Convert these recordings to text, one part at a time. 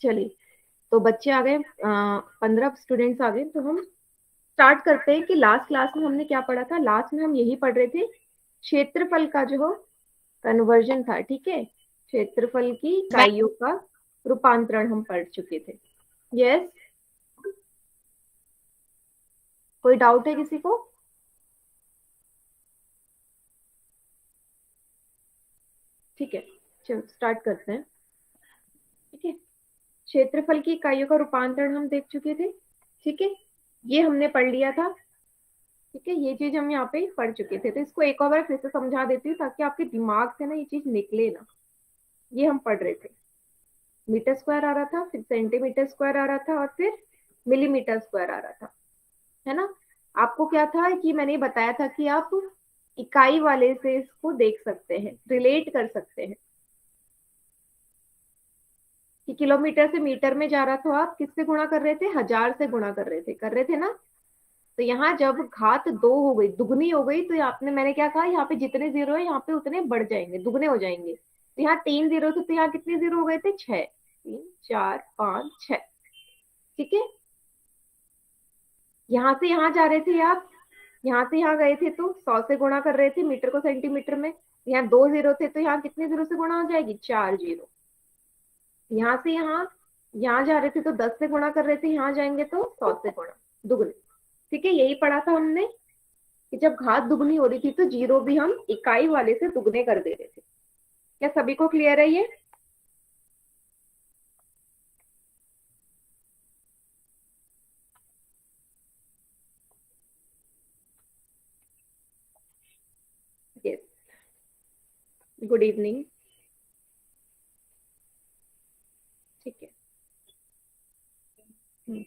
चलिए, तो बच्चे आ गए, 15 स्टूडेंट्स आ गए। तो हम स्टार्ट करते हैं कि लास्ट क्लास में हमने क्या पढ़ा था। लास्ट में हम यही पढ़ रहे थे, क्षेत्रफल का जो हो कन्वर्जन था। ठीक है, क्षेत्रफल की इकाइयों का रूपांतरण हम पढ़ चुके थे। यस, कोई डाउट है किसी को? ठीक है, चलो स्टार्ट करते हैं। ठीक है, क्षेत्रफल की इकाइयों का रूपांतरण हम देख चुके थे। ठीक है, ये हमने पढ़ लिया था। ठीक है, ये चीज हम यहाँ पे पढ़ चुके थे, तो इसको एक और बार फिर से समझा देती हूँ ताकि आपके दिमाग से ना ये चीज निकले ना। ये हम पढ़ रहे थे, मीटर स्क्वायर आ रहा था, फिर सेंटीमीटर स्क्वायर आ रहा था, और फिर मिलीमीटर स्क्वायर आ रहा था, है ना। आपको क्या था कि मैंने बताया था कि आप इकाई वाले से इसको देख सकते हैं, रिलेट कर सकते हैं कि किलोमीटर से मीटर में जा रहा था, आप किससे गुणा कर रहे थे? 1000 से गुणा कर रहे थे ना। तो यहाँ जब घात 2 हो गई, दुगनी हो गई, तो आपने, मैंने क्या कहा, यहाँ पे जितने जीरो है यहाँ पे उतने बढ़ जाएंगे, दुगने हो जाएंगे। तो यहाँ 3 जीरो थे, तो यहाँ कितने जीरो हो गए थे? 6। 3 4 5 6। ठीक है, यहाँ से यहाँ जा रहे थे आप, यहाँ से यहाँ गए थे तो 100 से गुणा कर रहे थे मीटर को सेंटीमीटर में। यहाँ 2 जीरो थे, तो यहाँ कितने जीरो से गुणा हो जाएगी? 4 जीरो। यहाँ से यहाँ जा रहे थे तो 10 से गुणा कर रहे थे, यहाँ जाएंगे तो 100 से गुणा, दुगने। ठीक है, यही पढ़ा था हमने कि जब घात दुगनी हो रही थी तो जीरो भी हम इकाई वाले से दुगने कर दे रहे थे। क्या सभी को क्लियर है ये? Yes, good evening. ठीक है, हम्म,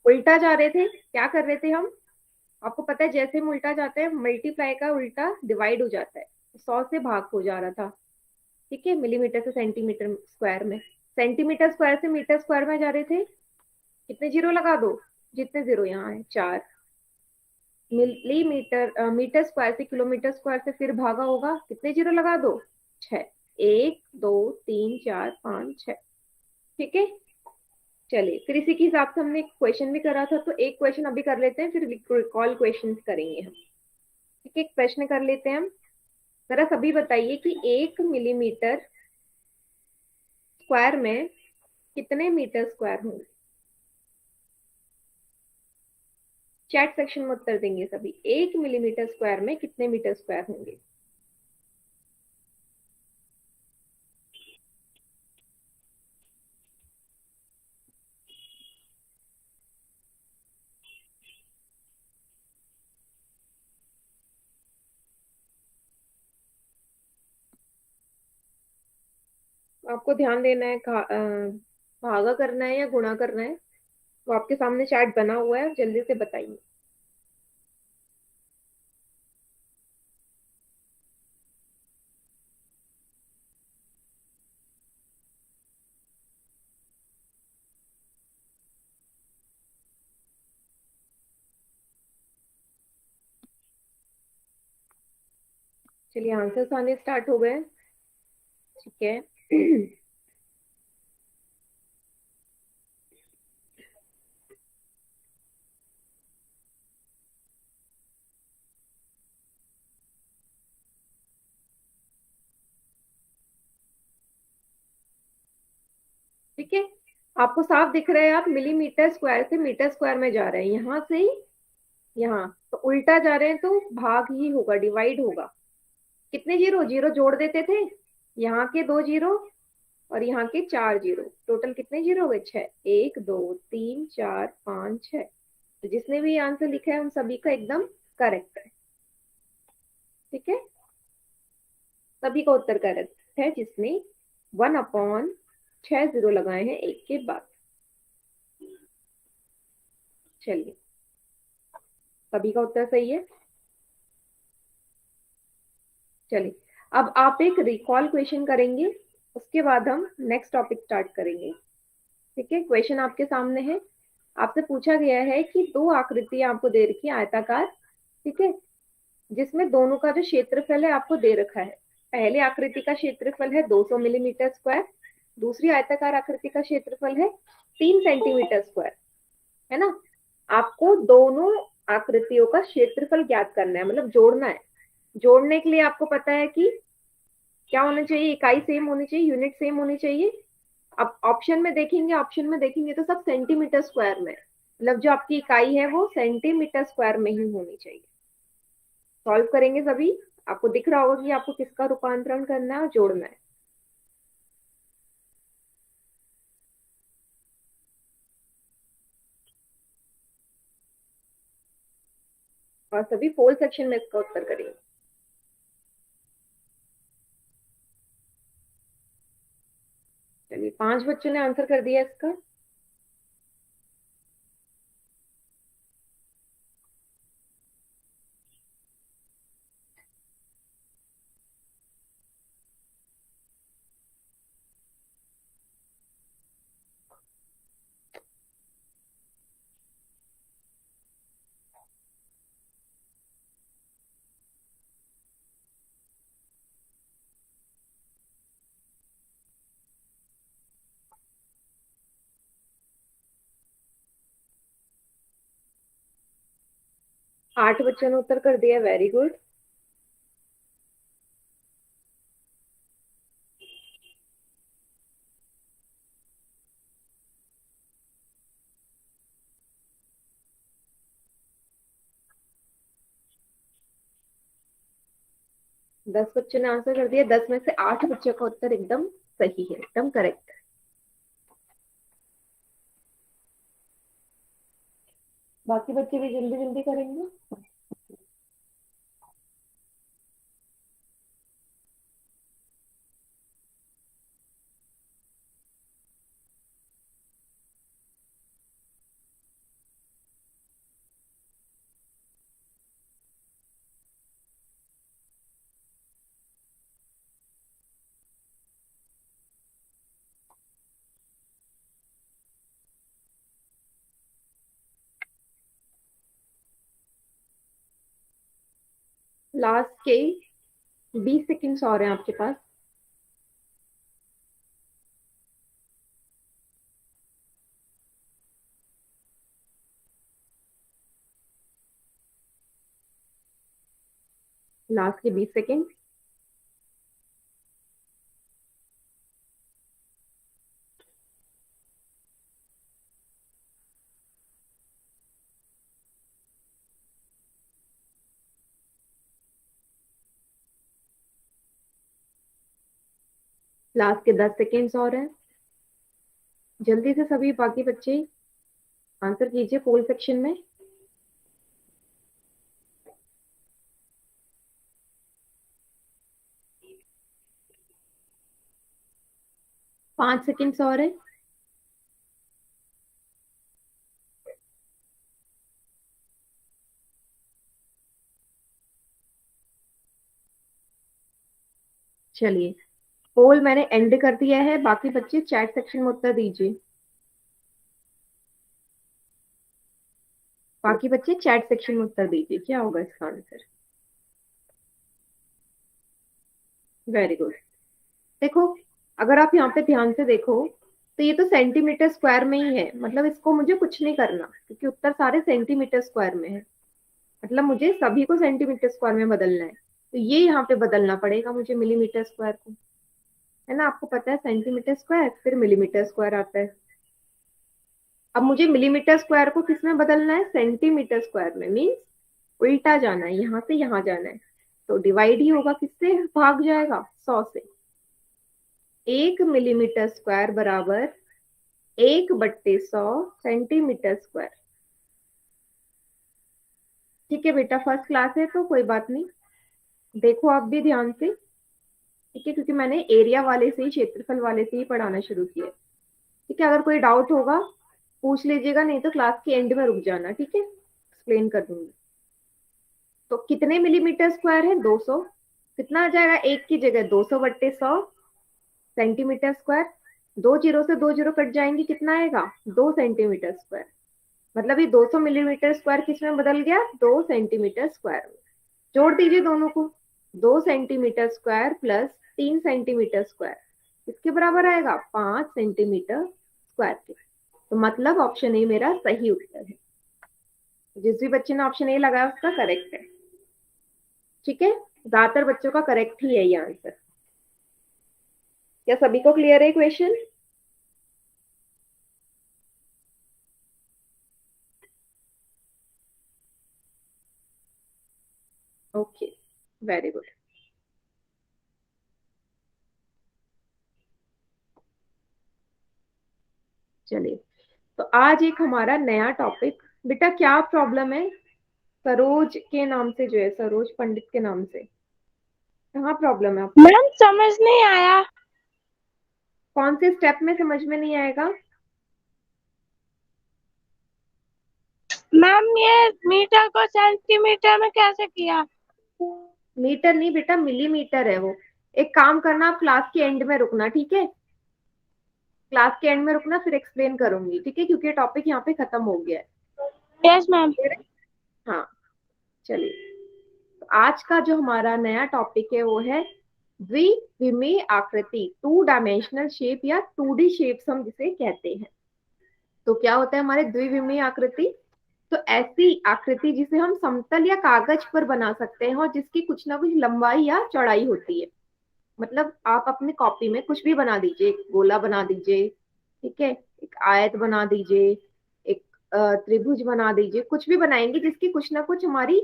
उल्टा जा रहे थे, क्या कर रहे थे हम? आपको पता है जैसे हम उल्टा जाते हैं, मल्टीप्लाई का उल्टा डिवाइड हो जाता है। 100 से भाग हो जा रहा था। ठीक है, मिलीमीटर से सेंटीमीटर स्क्वायर में, सेंटीमीटर स्क्वायर से मीटर स्क्वायर में जा रहे थे। कितने जीरो लगा दो? जितने जीरो यहाँ है 4। मिलीमीटर मीटर स्क्वायर से किलोमीटर स्क्वायर से फिर भागा होगा, कितने जीरो लगा दो? 6। 1 2 3 4 5 6। ठीक है, चलिए फिर इसी के हिसाब से हमने एक क्वेश्चन भी करा था, तो एक क्वेश्चन अभी कर लेते हैं, फिर रिकॉल क्वेश्चन करेंगे हम। ठीक है, एक प्रश्न कर लेते हैं हम। जरा सभी बताइए कि 1 मिलीमीटर स्क्वायर में कितने मीटर स्क्वायर होंगे? चैट सेक्शन में उत्तर देंगे सभी। 1 मिलीमीटर स्क्वायर में कितने मीटर स्क्वायर होंगे? आपको ध्यान देना है, भागा करना है या गुणा करना है? वो आपके सामने चैट बना हुआ है, जल्दी से बताइए। चलिए, आंसर्स आने स्टार्ट हो गए। ठीक है। ठीक है, आपको साफ दिख रहा है, आप मिलीमीटर स्क्वायर से मीटर स्क्वायर में जा रहे हैं, यहाँ से ही यहाँ तो उल्टा जा रहे हैं, तो भाग ही होगा, डिवाइड होगा। कितने जीरो? जीरो जोड़ देते थे, यहाँ के 2 जीरो और यहाँ के 4 जीरो, टोटल कितने जीरो हो गए? 6। 1 2 3 4 5 6। तो जिसने भी आंसर लिखा है उन सभी का एकदम करेक्ट है। ठीक है, सभी का उत्तर करेक्ट है जिसने 1/6 जीरो लगाए हैं एक के बाद। चलिए, सभी का उत्तर सही है। चलिए, अब आप एक रिकॉल क्वेश्चन करेंगे, उसके बाद हम नेक्स्ट टॉपिक स्टार्ट करेंगे। ठीक है, क्वेश्चन आपके सामने है। आपसे पूछा गया है कि दो आकृतियां आपको दे रखी है आयताकार, ठीक है, जिसमें दोनों का जो क्षेत्रफल है आपको दे रखा है। पहले आकृति का क्षेत्रफल है 200 मिलीमीटर स्क्वायर, दूसरी आयताकार आकृति का क्षेत्रफल है 3 सेंटीमीटर स्क्वायर, है ना। आपको दोनों आकृतियों का क्षेत्रफल ज्ञात करना है, मतलब जोड़ना है। जोड़ने के लिए आपको पता है कि क्या होना चाहिए, इकाई सेम होनी चाहिए, यूनिट सेम होनी चाहिए। अब ऑप्शन में देखेंगे तो सब सेंटीमीटर स्क्वायर में, मतलब जो आपकी इकाई है वो सेंटीमीटर स्क्वायर में ही होनी चाहिए। सॉल्व करेंगे सभी, आपको दिख रहा होगा कि आपको किसका रूपांतरण करना है और जोड़ना है। और सभी फोल सेक्शन में इसका उत्तर करेंगे। चलिए 5 बच्चों ने आंसर कर दिया इसका। 8 बच्चों ने उत्तर कर दिया, वेरी गुड। दस बच्चों ने आंसर कर दिया, 10 में से 8 बच्चों का उत्तर एकदम सही है, एकदम करेक्ट। बाकी बच्चे भी जल्दी जल्दी करेंगे। लास्ट के 20 सेकेंड्स और हैं आपके पास। लास्ट के 20 सेकेंड। लास्ट के 10 सेकेंड्स और हैं। जल्दी से सभी बाकी बच्चे आंसर कीजिए पोल सेक्शन में। 5 सेकेंड्स और है। चलिए पोल मैंने एंड कर दिया है, बाकी बच्चे चैट सेक्शन में उत्तर दीजिए। बाकी बच्चे चैट सेक्शन में उत्तर दीजिए, क्या होगा इसका आंसर। Very good. देखो, अगर आप यहाँ पे ध्यान से देखो तो ये तो सेंटीमीटर स्क्वायर में ही है, मतलब इसको मुझे कुछ नहीं करना क्योंकि उत्तर सारे सेंटीमीटर स्क्वायर में है। मतलब मुझे सभी को सेंटीमीटर स्क्वायर में बदलना है, तो ये यहाँ पे बदलना पड़ेगा मुझे मिलीमीटर स्क्वायर को, है ना। आपको पता है सेंटीमीटर स्क्वायर फिर मिलीमीटर स्क्वायर आता है। अब मुझे मिलीमीटर स्क्वायर को किस में बदलना है, सेंटीमीटर स्क्वायर में, मीन्स उल्टा जाना है, यहाँ से यहाँ जाना है। तो डिवाइड ही होगा, किससे भाग जाएगा, 100 से। 1 मिलीमीटर स्क्वायर बराबर 1/100 सेंटीमीटर स्क्वायर। ठीक है बेटा, फर्स्ट क्लास है तो कोई बात नहीं, देखो आप भी ध्यान से, ठीक है, क्योंकि मैंने एरिया वाले से ही, क्षेत्रफल वाले से ही पढ़ाना शुरू किया है। ठीक है, अगर कोई डाउट होगा पूछ लीजिएगा, नहीं तो क्लास के एंड में रुक जाना, ठीक है, एक्सप्लेन कर दूंगी। तो कितने मिलीमीटर स्क्वायर है, 200। कितना आ जाएगा, एक की जगह 200/100 सेंटीमीटर स्क्वायर। दो जीरो से दो जीरो कट जाएंगे, कितना आएगा, 2 सेंटीमीटर स्क्वायर। मतलब ये 200 मिलीमीटर स्क्वायर किस में बदल गया, 2 सेंटीमीटर स्क्वायर में। जोड़ दीजिए दोनों को, 2 centimetre square plus 3 centimetre square किसके बराबर आएगा, 5 सेंटीमीटर स्क्वायर के। तो मतलब ऑप्शन ए मेरा सही उत्तर है। जिस भी बच्चे ने ऑप्शन ए लगाया उसका करेक्ट है। ठीक है, ज्यादातर बच्चों का करेक्ट ही है ये आंसर। क्या सभी को क्लियर है क्वेश्चन? Okay, very good. चलिए, तो आज एक हमारा नया टॉपिक, बेटा क्या प्रॉब्लम है सरोज के नाम से, जो है सरोज पंडित के नाम से, कहाँ प्रॉब्लम है आपको? मैम समझ नहीं आया। कौन से स्टेप में समझ में नहीं आएगा? मैम ये मीटर को सेंटीमीटर में कैसे किया? मीटर नहीं बेटा, मिलीमीटर है वो। एक काम करना, आप क्लास के एंड में रुकना, ठीक है? क्लास के एंड में रुकना, फिर एक्सप्लेन करूंगी, ठीक है? क्योंकि टॉपिक यहाँ पे खत्म हो गया है। Yes ma'am. हाँ, चलिए, तो आज का जो हमारा नया टॉपिक है वो है द्विविमीय आकृति, 2 डायमेंशनल शेप या 2D शेप्स हम जिसे कहते हैं। तो क्या होता है हमारे द्विविमीय आकृति? तो ऐसी आकृति जिसे हम समतल या कागज पर बना सकते हैं और जिसकी कुछ ना कुछ लंबाई या चौड़ाई होती है। मतलब आप अपनी कॉपी में कुछ भी बना दीजिए, एक गोला बना दीजिए, ठीक है, एक आयत बना दीजिए, एक त्रिभुज बना दीजिए, कुछ भी बनाएंगे जिसकी कुछ ना कुछ हमारी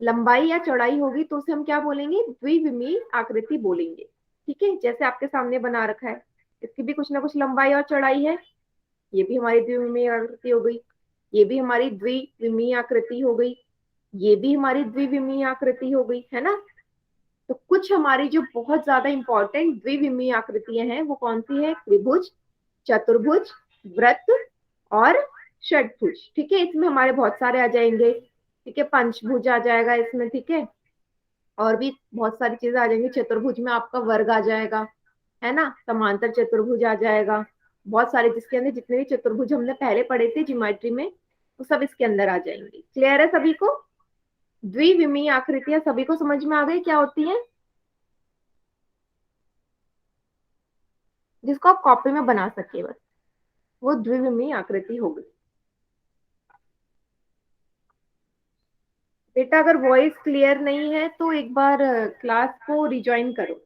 लंबाई या चौड़ाई होगी तो उसे हम क्या बोलेंगे, द्विविमीय आकृति बोलेंगे। ठीक है, जैसे आपके सामने बना रखा है, इसकी भी कुछ ना कुछ लंबाई और चौड़ाई है, ये भी हमारी द्विविमीय आकृति हो गई, ये भी हमारी द्विविमीय आकृति हो गई, ये भी हमारी द्विविमीय आकृति हो गई, है ना? तो कुछ हमारी जो बहुत ज्यादा इंपॉर्टेंट द्विविमीय आकृतियां हैं वो कौन सी है, त्रिभुज, चतुर्भुज, वृत्त और षटभुज। ठीक है, इसमें हमारे बहुत सारे आ जाएंगे, ठीक है, पंचभुज आ जाएगा इसमें, ठीक है, और भी बहुत सारी चीजें आ जाएंगी। चतुर्भुज में आपका वर्ग आ जाएगा, है ना, समांतर चतुर्भुज आ जाएगा, बहुत सारे जिसके अंदर जितने भी चतुर्भुज हमने पहले पढ़े थे ज्योमेट्री में वो सब इसके अंदर आ जाएंगे। क्लियर है सभी को? द्विविमीय आकृतियां सभी को समझ में आ गई क्या होती है, जिसको आप कॉपी में बना सके बस, वो द्विविमीय आकृति हो गई। बेटा अगर वॉइस क्लियर नहीं है तो एक बार क्लास को रिज्वाइन करो।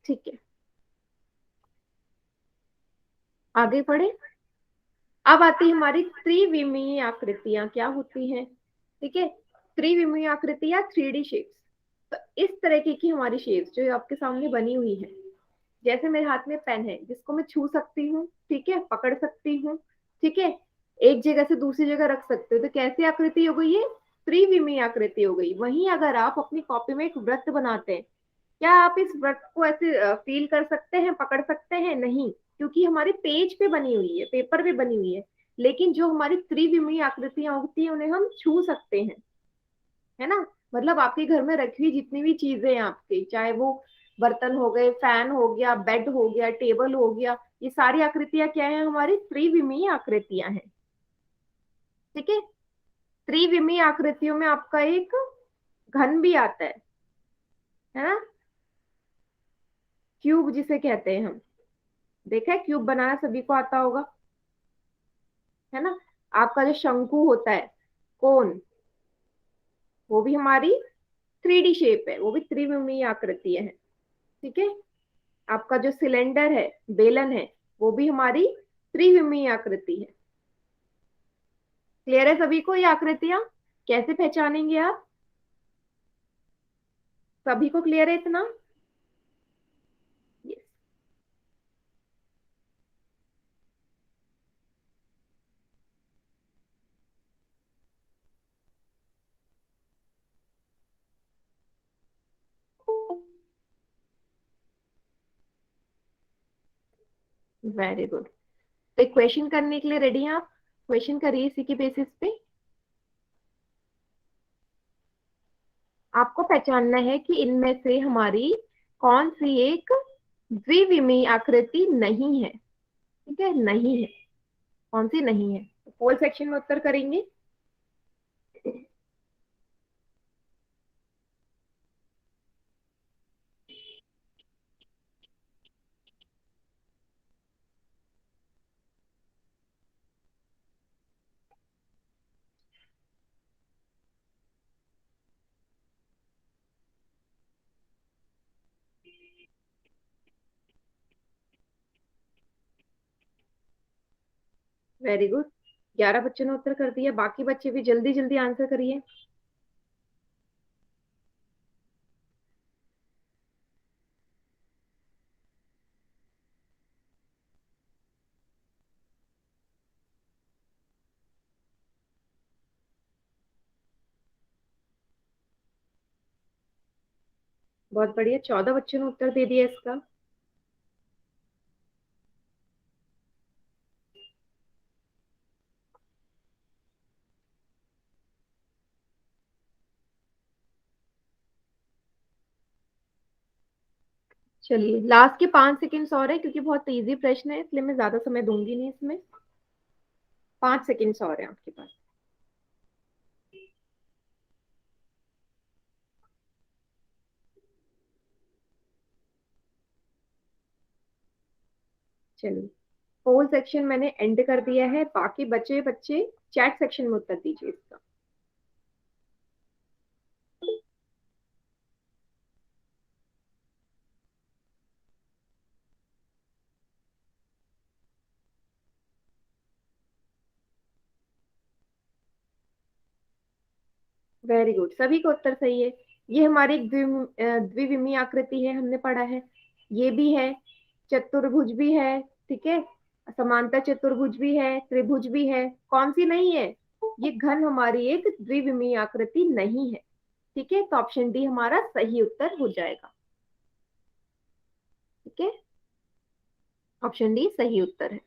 ठीक है, आगे बढ़े। अब आती है हमारी त्रिविमीय आकृतियां, क्या होती हैं? ठीक है, त्रिविमीय आकृति या 3D शेप्स। तो इस तरीके की हमारी शेप्स जो आपके सामने बनी हुई है, जैसे मेरे हाथ में पेन है जिसको मैं छू सकती हूँ, ठीक है, पकड़ सकती हूँ, ठीक है, एक जगह से दूसरी जगह रख सकते हो, तो कैसी आकृति हो गई, ये त्रिविमीय आकृति हो गई। वहीं अगर आप अपनी कॉपी में एक वृत्त बनाते हैं, क्या आप इस वृत्त को ऐसे फील कर सकते हैं, पकड़ सकते हैं? नहीं, क्योंकि हमारे पेज पे बनी हुई है, पेपर पे बनी हुई है। लेकिन जो हमारी त्रिविमीय आकृतियां होती है उन्हें हम छू सकते हैं, है ना? मतलब आपके घर में रखी हुई जितनी भी चीजें हैं आपके, चाहे वो बर्तन हो गए, फैन हो गया, बेड हो गया, टेबल हो गया, ये सारी आकृतियां क्या है, हमारी त्रिविमीय आकृतियां हैं। ठीक है, त्रिविमीय आकृतियों में आपका एक घन भी आता है ना, क्यूब जिसे कहते हैं हम। देखा है, क्यूब बनाना सभी को आता होगा, है ना? आपका जो शंकु होता है, कोन, वो भी हमारी 3D शेप है, वो भी त्रिविमीय आकृति है। ठीक है, आपका जो सिलेंडर है, बेलन है, वो भी हमारी त्रिविमीय आकृति है। क्लियर है सभी को ये आकृतियां कैसे पहचानेंगे आप? सभी को क्लियर है इतना? Yes, very good. तो एक क्वेश्चन करने के लिए रेडी हैं आप? क्वेश्चन करिए इसी के बेसिस पे। आपको पहचानना है कि इनमें से हमारी कौन सी एक द्विविमीय आकृति नहीं है। ठीक है, नहीं है। कौन सी नहीं है? पोल सेक्शन में उत्तर करेंगे। Very good. 11 बच्चों ने उत्तर कर दिया, बाकी बच्चे भी जल्दी जल्दी आंसर करिए। बहुत बढ़िया, 14 बच्चों ने उत्तर दे दिया इसका। चलिए, लास्ट के 5 सेकेंड्स और है, क्योंकि बहुत इजी प्रश्न है इसलिए मैं ज्यादा समय दूंगी नहीं इसमें। 5 सेकेंड्स और है आपके पास। चलिए, पोल सेक्शन मैंने एंड कर दिया है, बाकी बचे बच्चे चैट सेक्शन में उत्तर दीजिए इसका। वेरी गुड, सभी का उत्तर सही है। ये हमारी एक द्विविमीय आकृति है, हमने पढ़ा है। ये भी है, चतुर्भुज भी है, ठीक है, समांतर चतुर्भुज भी है, त्रिभुज भी है। कौन सी नहीं है? ये घन हमारी एक द्विविमीय आकृति नहीं है। ठीक है, तो ऑप्शन डी हमारा सही उत्तर हो जाएगा। ठीक है, ऑप्शन डी सही उत्तर है।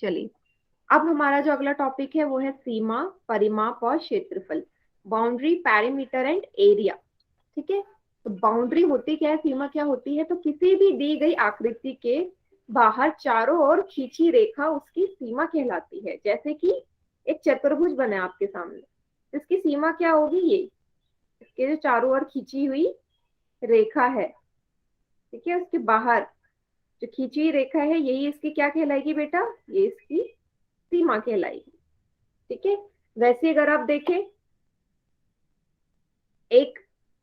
चलिए, अब हमारा जो अगला टॉपिक है वो है सीमा, परिमाप और क्षेत्रफल। Boundary, perimeter and area. ठीक है, तो बाउंड्री होती क्या है, सीमा क्या होती है? तो किसी भी दी गई आकृति के बाहर चारों ओर खींची रेखा उसकी सीमा कहलाती है। जैसे कि एक चतुर्भुज बना है आपके सामने, इसकी सीमा क्या होगी? ये इसके जो चारों ओर खींची हुई रेखा है, ठीक है, उसके बाहर जो खींची हुई रेखा है, यही इसकी क्या कहलाएगी बेटा? ये इसकी सीमा कहलाएगी। ठीक है, वैसे अगर आप देखें, एक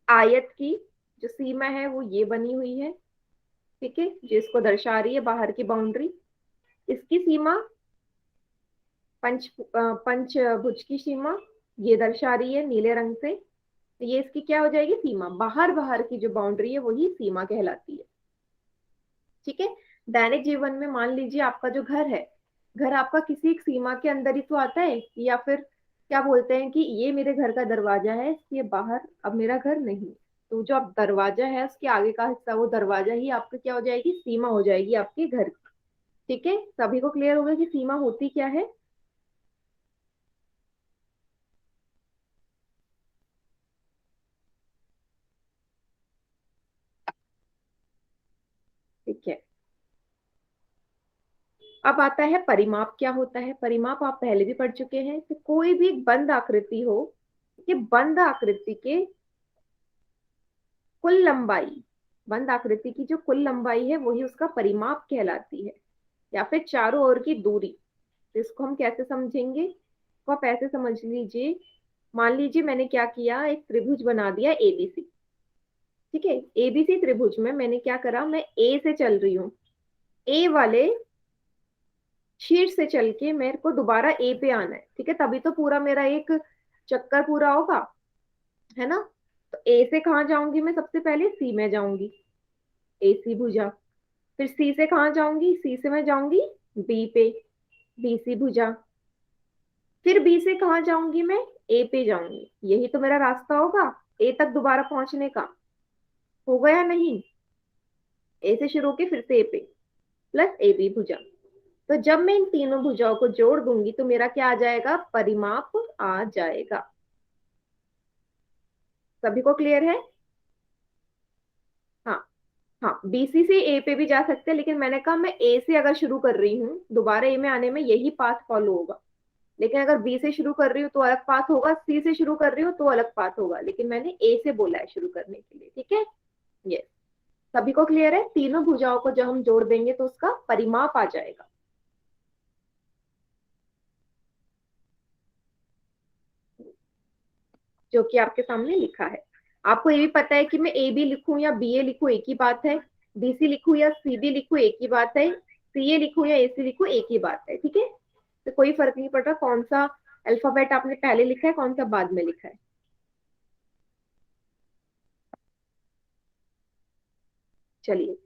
आयत की जो सीमा है वो ये बनी हुई है, ठीक है, जिसको दर्शा रही है बाहर की बाउंड्री। इसकी सीमा पंचभुज की सीमा ये दर्शा रही है नीले रंग से। तो ये इसकी क्या हो जाएगी? सीमा। बाहर बाहर की जो बाउंड्री है वही सीमा कहलाती है। ठीक है, दैनिक जीवन में मान लीजिए आपका जो घर है, घर आपका किसी एक सीमा के अंदर ही तो आता है, या फिर क्या बोलते हैं कि ये मेरे घर का दरवाजा है, इसके बाहर अब मेरा घर नहीं। तो जो आप दरवाजा है उसके आगे का हिस्सा, वो दरवाजा ही आपका क्या हो जाएगी? सीमा हो जाएगी आपके घर की। ठीक है, सभी को क्लियर होगा कि सीमा होती क्या है? ठीक है, अब आता है परिमाप। क्या होता है परिमाप? आप पहले भी पढ़ चुके हैं कि कोई भी बंद आकृति हो, ये बंद आकृति के कुल लंबाई, बंद आकृति की जो कुल लंबाई है वही उसका परिमाप कहलाती है, या फिर चारों ओर की दूरी। तो इसको हम कैसे समझेंगे? तो आप ऐसे समझ लीजिए, मान लीजिए मैंने क्या किया, एक त्रिभुज बना दिया एबीसी। ठीक है, एबीसी त्रिभुज में मैंने क्या करा, मैं ए से चल रही हूँ, ए वाले शीर्ष से चल के मेरे को दोबारा ए पे आना है। ठीक है, तभी तो पूरा मेरा एक चक्कर पूरा होगा, है ना? तो ए से कहाँ जाऊंगी मैं? सबसे पहले सी में जाऊंगी, ए सी भुजा। फिर सी से कहाँ जाऊंगी? सी से मैं जाऊंगी बी पे, बी सी भुजा। फिर बी से कहाँ जाऊंगी मैं? ए पे जाऊंगी। यही तो मेरा रास्ता होगा ए तक दोबारा पहुंचने का। हो गया नहीं? ए से शुरू होके फिर से ए पे, प्लस ए बी भुजा। तो जब मैं इन तीनों भुजाओं को जोड़ दूंगी तो मेरा क्या आ जाएगा? परिमाप आ जाएगा। सभी को क्लियर है? हाँ, बीसी से ए पे भी जा सकते हैं, लेकिन मैंने कहा मैं ए से अगर शुरू कर रही हूँ, दोबारा ए में आने में यही पाथ फॉलो होगा। लेकिन अगर बी से शुरू कर रही हूँ तो अलग पाथ होगा, सी से शुरू कर रही हूँ तो अलग पाथ होगा, लेकिन मैंने ए से बोला है शुरू करने के लिए। ठीक है, ये सभी को क्लियर है? तीनों भुजाओं को जब हम जोड़ देंगे तो उसका परिमाप आ जाएगा। जो कि आपके सामने लिखा है। आपको ये भी पता है कि मैं ए बी लिखूं या बी ए लिखूं एक ही बात है, बी सी लिखूं या सी बी लिखूं एक ही बात है, सी ए लिखूं या ए सी लिखूं एक ही बात है। ठीक है, तो कोई फर्क नहीं पड़ रहा कौन सा अल्फाबेट आपने पहले लिखा है कौन सा बाद में लिखा है। चलिए,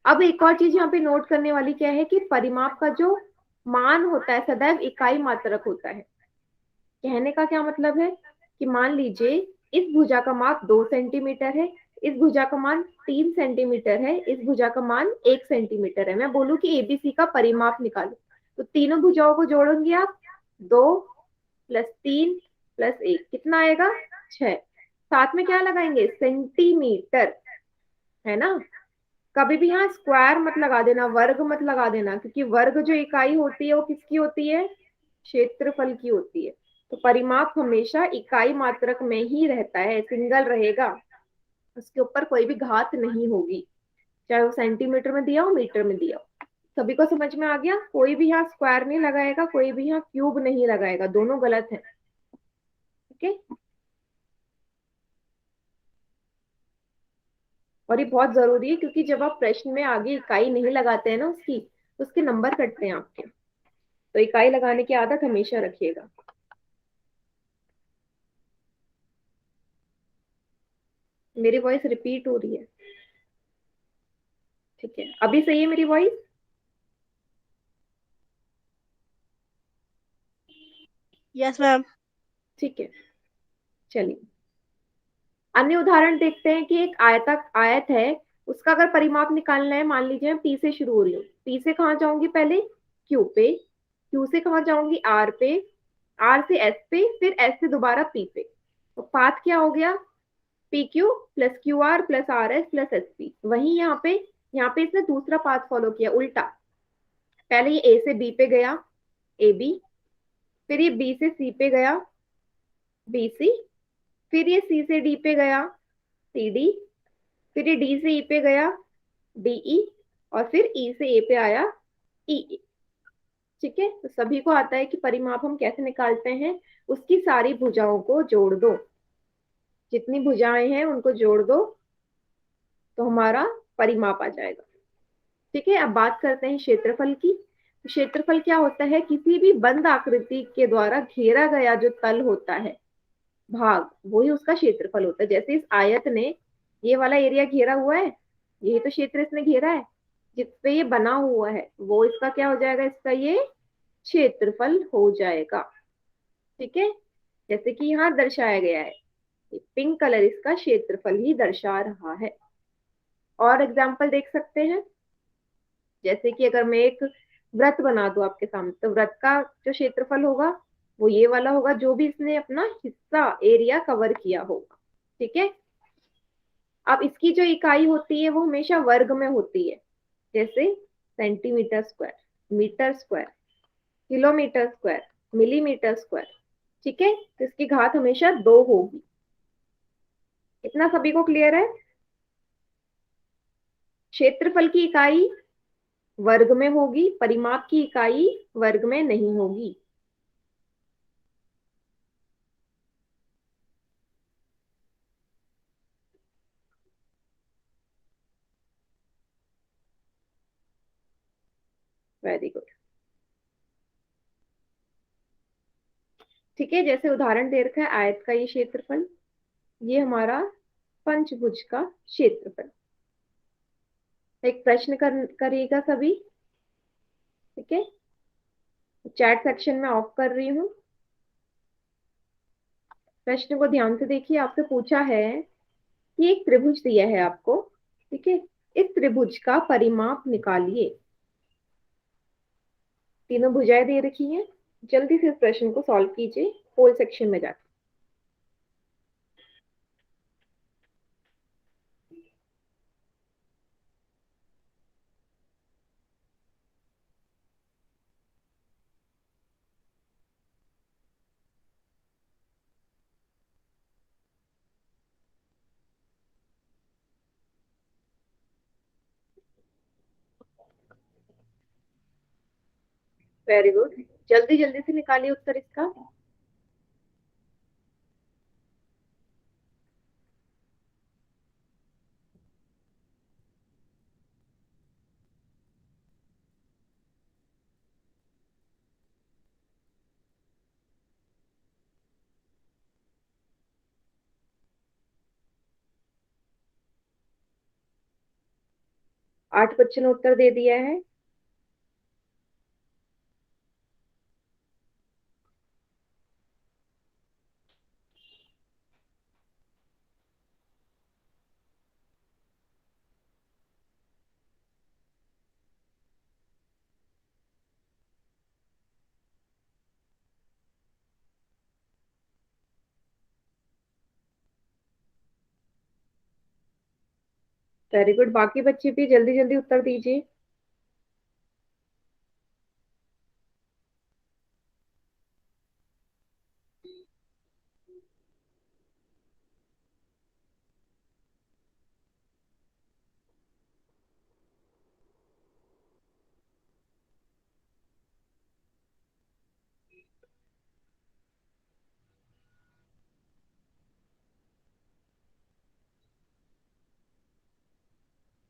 अब एक और चीज यहाँ पे नोट करने वाली क्या है कि परिमाप का जो मान होता है सदैव इकाई मात्रक होता है। कहने का क्या मतलब है कि मान लीजिए इस भुजा का माप 2 सेंटीमीटर है, इस भुजा का मान 3 सेंटीमीटर है, इस भुजा का मान 1 सेंटीमीटर है। मैं बोलूं कि एबीसी का परिमाप निकालो, तो तीनों भुजाओं को जोड़ोगे आप, 2 + 3 + 1 कितना आएगा? 6। साथ में क्या लगाएंगे? सेंटीमीटर, है ना। कभी भी यहाँ स्क्वायर मत लगा देना, वर्ग मत लगा देना, क्योंकि वर्ग जो इकाई होती है वो किसकी होती है? क्षेत्रफल की होती है। तो परिमाप हमेशा इकाई मात्रक में ही रहता है, सिंगल रहेगा, उसके ऊपर कोई भी घात नहीं होगी, चाहे वो सेंटीमीटर में दिया हो मीटर में दिया हो। सभी को समझ में आ गया? कोई भी यहाँ स्क्वायर नहीं लगाएगा, कोई भी यहाँ क्यूब नहीं लगाएगा, दोनों गलत है। ओके, और ये बहुत जरूरी है, क्योंकि जब आप प्रश्न में आगे इकाई नहीं लगाते हैं ना उसकी, तो उसके नंबर कटते हैं आपके। तो इकाई लगाने की आदत हमेशा रखिएगा। मेरी वॉइस रिपीट हो रही है? ठीक है, अभी सही है मेरी वॉइस? Yes ma'am. ठीक है, चलिए अन्य उदाहरण देखते हैं कि एक आयत है, उसका अगर परिमाप निकालना है, मान लीजिए मैं पी से शुरू हो रही हूँ, पी से कहाँ जाऊंगी? पहले क्यू पे, क्यू से कहाँ जाऊंगी? आर पे, आर से एस पे, फिर एस से दोबारा पी पे। तो पाथ क्या हो गया? P Q plus Q R plus R S plus S P. वही यहाँ पे इसने दूसरा पाथ फॉलो किया उल्टा। पहले ये ए से बी पे गया, ए बी, फिर ये बी से सी पे गया, बी सी, फिर ये सी से डी पे गया, सी डी, फिर ये डी से ई पे गया, डी ई, और फिर ई से ए पे आया, ई ई। ठीक है, तो सभी को आता है कि परिमाप हम कैसे निकालते हैं। उसकी सारी भुजाओं को जोड़ दो, जितनी भुजाएं हैं उनको जोड़ दो, तो हमारा परिमाप आ जाएगा। ठीक है, अब बात करते हैं क्षेत्रफल की। क्षेत्रफल क्या होता है? किसी भी बंद आकृति के द्वारा घेरा गया जो तल होता है, भाग, वही उसका क्षेत्रफल होता है। जैसे इस आयत ने ये वाला एरिया घेरा हुआ है, यही तो क्षेत्र इसने घेरा है, जिसपे ये बना हुआ है वो इसका क्या हो जाएगा? इसका ये क्षेत्रफल हो जाएगा। ठीक है, जैसे कि यहाँ दर्शाया गया है, पिंक कलर इसका क्षेत्रफल ही दर्शा रहा है। और एग्जाम्पल देख सकते हैं, जैसे कि अगर मैं एक व्रत बना दूं आपके सामने, तो व्रत का जो क्षेत्रफल होगा वो ये वाला होगा, जो भी इसने अपना हिस्सा एरिया कवर किया होगा। ठीक है, अब इसकी जो इकाई होती है वो हमेशा वर्ग में होती है, जैसे centimetre square, metre square, kilometre square, millimetre square. ठीक है, तो इसकी घात हमेशा 2 होगी। इतना सभी को क्लियर है? क्षेत्रफल की इकाई वर्ग में होगी, परिमाप की इकाई वर्ग में नहीं होगी। Very good. ठीक है, जैसे उदाहरण दे रखा है आयत का ये क्षेत्रफल, ये हमारा पंचभुज का क्षेत्रफल। एक प्रश्न करिएगा सभी। ठीक है, चैट सेक्शन में ऑफ कर रही हूँ। प्रश्न को ध्यान से देखिए, आपसे पूछा है कि एक त्रिभुज दिया है आपको। ठीक है, इस त्रिभुज का परिमाप निकालिए। तीनों भुजाएं दे रखी हैं, जल्दी से इस प्रश्न को सॉल्व कीजिए होल सेक्शन में जाकर। Very good. जल्दी जल्दी से निकालिए उत्तर इसका। आठ बच्चों ने उत्तर दे दिया है। Very good. बाकी बच्चे भी जल्दी जल्दी उत्तर दीजिए।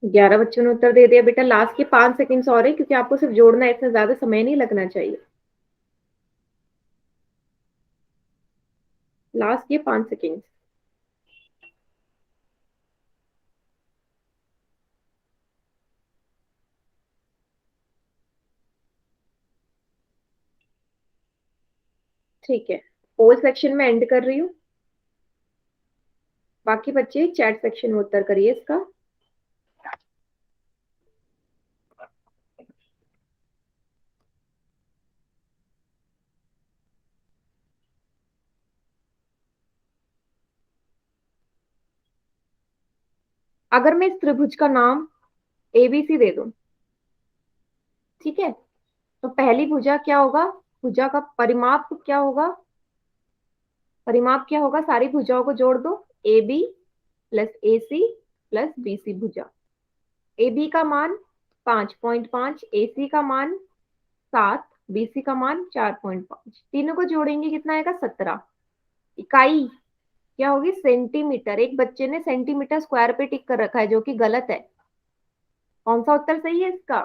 ग्यारह बच्चों ने उत्तर दे दिया बेटा। लास्ट के 5 सेकंड्स और है, क्योंकि आपको सिर्फ जोड़ना है, इतना ज्यादा समय नहीं लगना चाहिए। लास्ट के 5 सेकंड्स। ठीक है, पोल सेक्शन में एंड कर रही हूँ। बाकी बच्चे चैट सेक्शन में उत्तर करिए इसका। अगर मैं इस त्रिभुज का नाम एबीसी दे दूं, ठीक है, तो पहली भुजा क्या होगा? भुजा का परिमाप क्या होगा? परिमाप क्या होगा? सारी भुजाओं को जोड़ दो। A B plus A C plus B C भुजा। ए बी का मान 5.5, ए सी का मान 7, बी सी का मान 4.5। तीनों को जोड़ेंगे कितना आएगा? 17। इकाई क्या होगी? सेंटीमीटर। एक बच्चे ने सेंटीमीटर स्क्वायर पे टिक कर रखा है, जो कि गलत है। कौन सा उत्तर सही है इसका?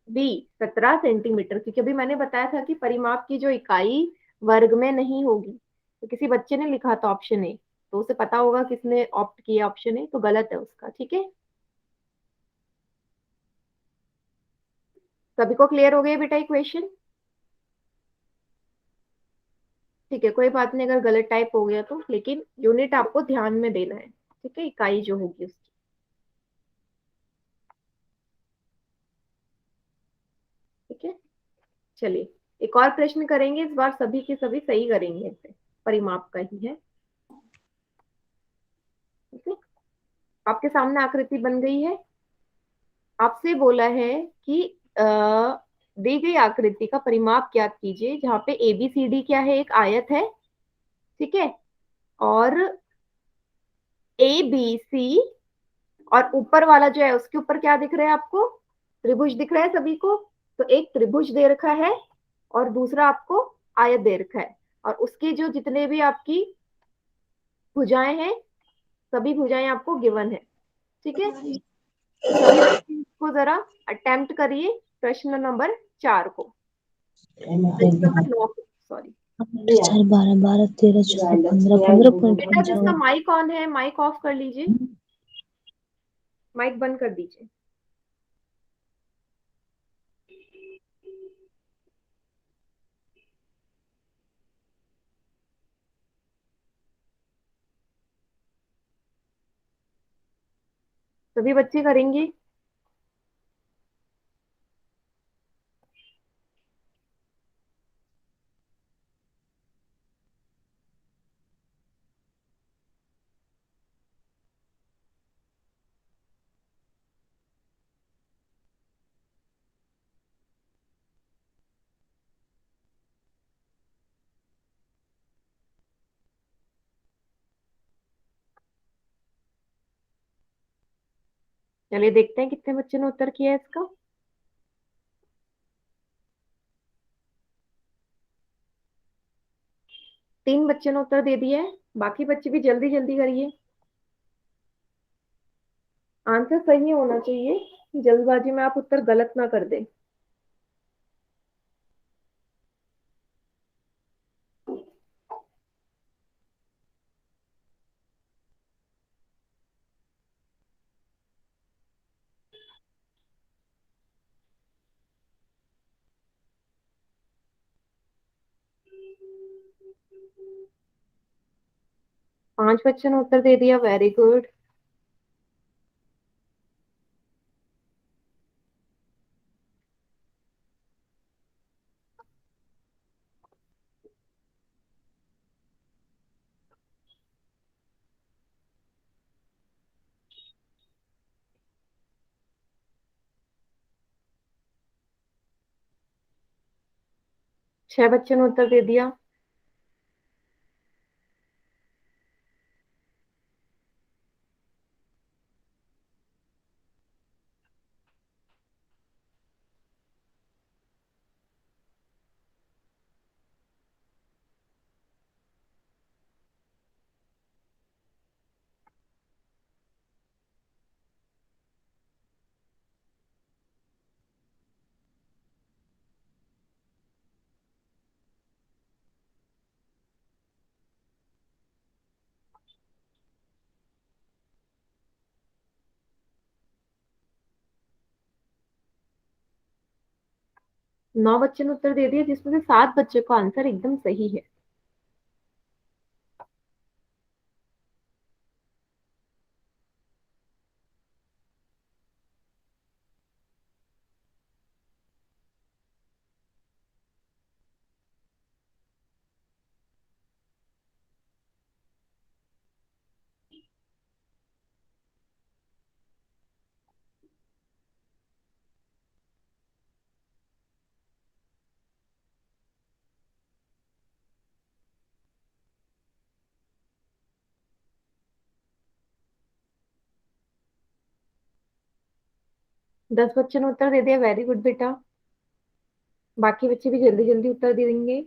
B, 17 centimetre. क्योंकि अभी मैंने बताया था कि परिमाप की जो इकाई वर्ग में नहीं होगी। तो किसी बच्चे ने लिखा था ऑप्शन ए, तो उसे पता होगा किसने ऑप्ट किया ऑप्शन ए, तो गलत है उसका। ठीक है, सभी को क्लियर हो गया बेटा इक्वेशन? ठीक है, कोई बात नहीं अगर गलत टाइप हो गया तो, लेकिन यूनिट आपको ध्यान में देना है। ठीक है, इकाई जो होगी उसकी। ठीक है, चलिए एक और प्रश्न करेंगे। इस बार सभी के सभी सही करेंगे, इसे परिमाप का ही है। ठीक है, आपके सामने आकृति बन गई है। आपसे बोला है कि दी गई आकृति का परिमाप ज्ञात कीजिए, जहां पे एबीसीडी क्या है? एक आयत है। ठीक है, और ए बी सी, और ऊपर वाला जो है उसके ऊपर क्या दिख रहा है आपको? त्रिभुज दिख रहा है सभी को। तो एक त्रिभुज दे रखा है और दूसरा आपको आयत दे रखा है, और उसके जो जितने भी आपकी भुजाएं हैं, सभी भुजाएं आपको गिवन है। ठीक है, तो सभी बच्चे इसको जरा अटेम्प्ट करिए। प्रश्न नंबर 4 को, प्रश्न नंबर 9 को, सॉरी। 4, 12, 12, 13, 14, 15, बेटा 15.5। जिसका माइक ऑन है माइक ऑफ कर लीजिए, माइक बंद कर दीजिए। सभी बच्चे करेंगे। चलिए देखते हैं कितने बच्चों ने उत्तर किया है इसका। 3 बच्चों ने उत्तर दे दिया है, बाकी बच्चे भी जल्दी जल्दी करिए। आंसर सही होना चाहिए, जल्दबाजी में आप उत्तर गलत ना कर दें। पांच बच्चों ने उत्तर दे दिया, वेरी गुड। छह बच्चों ने उत्तर दे दिया। नौ बच्चों ने उत्तर दे दिया, जिसमें से 7 बच्चों का आंसर एकदम सही है। दस बच्चों ने उत्तर दे दिया, वेरी गुड बेटा। बाकी बच्चे भी जल्दी जल्दी उत्तर दे देंगे।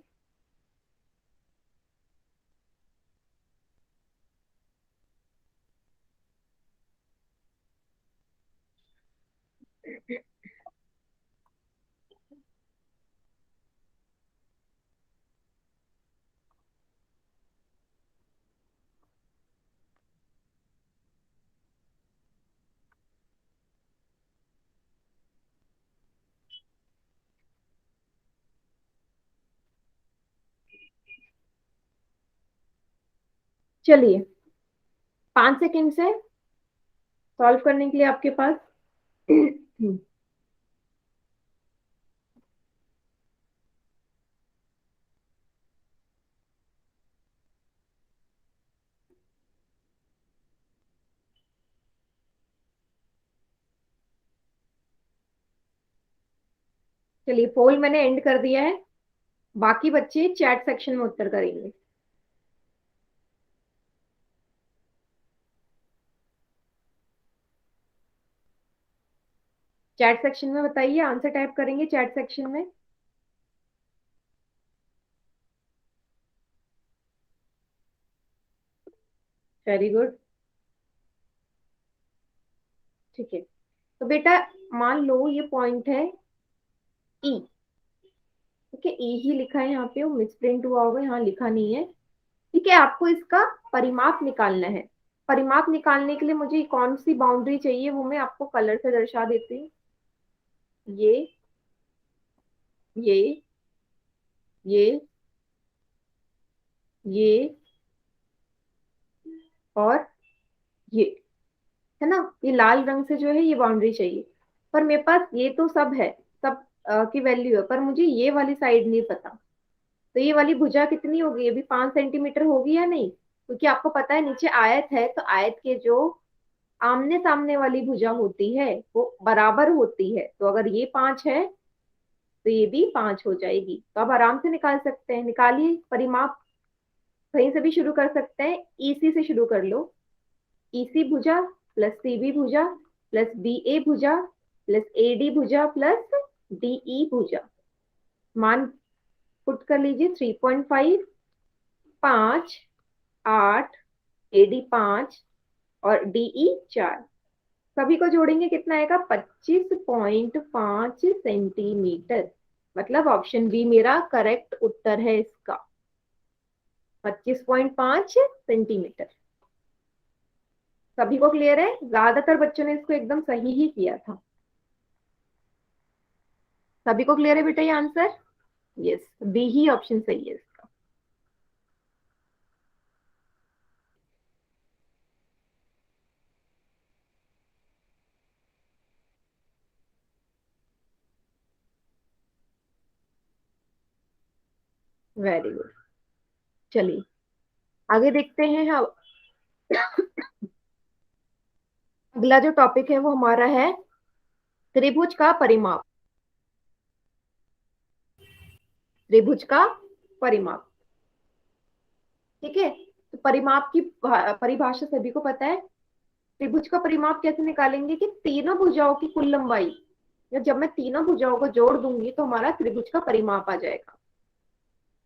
चलिए, 5 सेकेंड से सॉल्व करने के लिए आपके पास। चलिए, पोल मैंने एंड कर दिया है, बाकी बच्चे चैट सेक्शन में उत्तर करेंगे। चैट सेक्शन में बताइए, आंसर टाइप करेंगे चैट सेक्शन में। Very good. ठीक है, तो बेटा मान लो ये पॉइंट है ई। ठीक है, ई ही लिखा है यहाँ पे, वो मिसप्रिंट हुआ होगा, यहाँ लिखा नहीं है। ठीक है, आपको इसका परिमाप निकालना है। परिमाप निकालने के लिए मुझे कौन सी बाउंड्री चाहिए वो मैं आपको कलर से दर्शा देती हूँ। ये ये ये ये और ये, है ना। ये लाल रंग से जो है ये बाउंड्री चाहिए, पर मेरे पास ये तो सब है, सब की वैल्यू है, पर मुझे ये वाली साइड नहीं पता। तो ये वाली भुजा कितनी होगी, ये भी 5 सेंटीमीटर होगी या नहीं, क्योंकि आपको पता है नीचे आयत है, तो आयत के जो आमने सामने वाली भुजा होती है वो बराबर होती है। तो अगर ये 5 है तो ये भी 5 हो जाएगी। तो आप आराम से निकाल सकते हैं, निकालिए परिमाप। कहीं से भी शुरू कर सकते हैं, ईसी से शुरू कर लो। ईसी भुजा प्लस सीबी भुजा प्लस बीए भुजा प्लस एडी भुजा प्लस डीई भुजा। मान पुट कर लीजिए 3.5 5, 8, AD 5 और DE 4, सभी को जोड़ेंगे कितना आएगा? 25.5 सेंटीमीटर। मतलब ऑप्शन बी मेरा करेक्ट उत्तर है इसका, 25.5 सेंटीमीटर। सभी को क्लियर है? ज्यादातर बच्चों ने इसको एकदम सही ही किया था। सभी को क्लियर है बेटा ये आंसर? यस, बी ही ऑप्शन सही है इसका। Very good. चलिए आगे देखते हैं हम। अगला जो टॉपिक है वो हमारा है त्रिभुज का परिमाप। त्रिभुज का परिमाप, ठीक है। तो परिमाप की परिभाषा सभी को पता है। त्रिभुज का परिमाप कैसे निकालेंगे कि तीनों भुजाओं की कुल लंबाई, या जब मैं तीनों भुजाओं को जोड़ दूंगी तो हमारा त्रिभुज का परिमाप आ जाएगा।